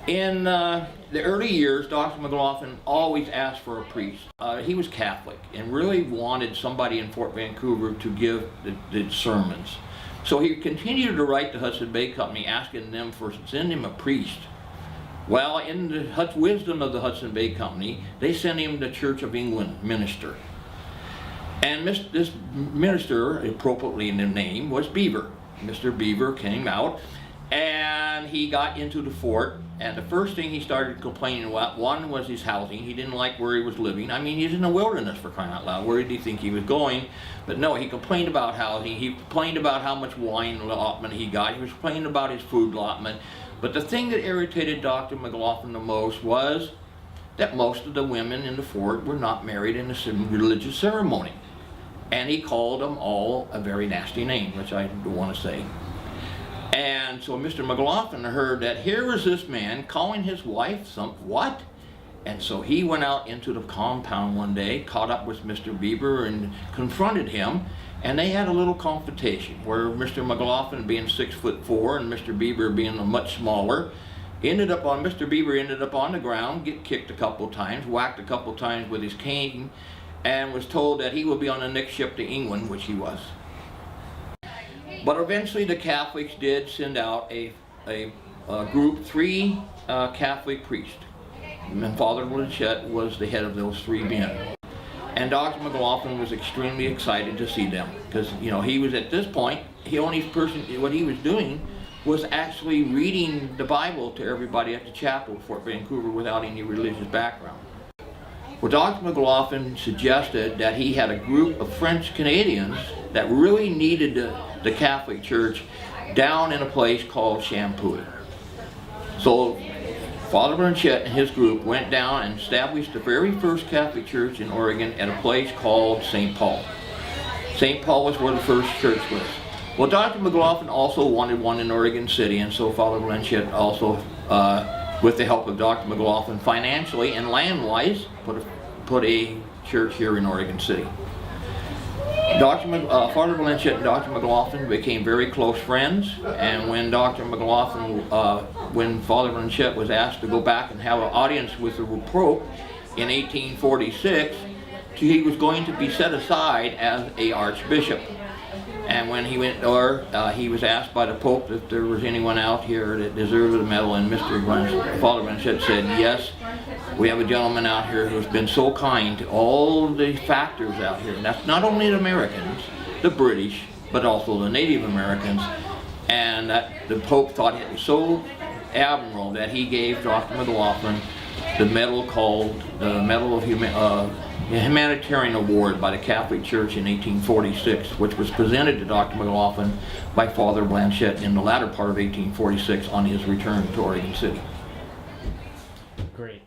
In the early years, Dr. McLaughlin always asked for a priest. He was Catholic and really wanted somebody in Fort Vancouver to give the sermons. So he continued to write the Hudson Bay Company asking them for send him a priest. Well, in the wisdom of the Hudson Bay Company, they sent him the Church of England minister. And this minister, appropriately in the name, was Beaver. Mr. Beaver came out and he got into the fort, and the first thing he started complaining about, one was his housing. He didn't like where he was living. I mean, he's in the wilderness, for crying out loud. Where did he think he was going? But no, he complained about housing. He complained about how much wine allotment he got. He was complaining about his food allotment. But the thing that irritated Dr. McLaughlin the most was that most of the women in the fort were not married in a religious ceremony. And he called them all a very nasty name, which I don't want to say. And so Mr. McLaughlin heard that here was this man calling his wife what? And so he went out into the compound one day, caught up with Mr. Beaver and confronted him, and they had a little confrontation where Mr. McLaughlin, being 6'4" and Mr. Beaver being much smaller, Mr. Beaver ended up on the ground, get kicked a couple times, whacked a couple times with his cane, and was told that he would be on the next ship to England, which he was. But eventually the Catholics did send out a group, 3 Catholic priests. And Father Blanchet was the head of those 3 men. And Dr. McLaughlin was extremely excited to see them, because he was at this point, what he was doing was actually reading the Bible to everybody at the chapel at Fort Vancouver without any religious background. Well, Dr. McLaughlin suggested that he had a group of French Canadians that really needed the Catholic Church down in a place called Champoeg. So Father Blanchet and his group went down and established the very first Catholic church in Oregon at a place called St. Paul. St. Paul was where the first church was. Well, Dr. McLaughlin also wanted one in Oregon City, and so Father Blanchet also, with the help of Dr. McLaughlin financially and land-wise, put a church here in Oregon City. Father Blanchet and Dr. McLaughlin became very close friends, and when when Father Blanchet was asked to go back and have an audience with the Pope in 1846, he was going to be set aside as an archbishop. And when he went there, he was asked by the Pope if there was anyone out here that deserved a medal, and Father Blanchet said, yes, we have a gentleman out here who's been so kind to all the factors out here. And that's not only the Americans, the British, but also the Native Americans. And the Pope thought it was so admirable that he gave Dr. McLaughlin the medal called the Medal of Humanitarian Award by the Catholic Church in 1846, which was presented to Dr. McLaughlin by Father Blanchet in the latter part of 1846 on his return to Oregon City. Great.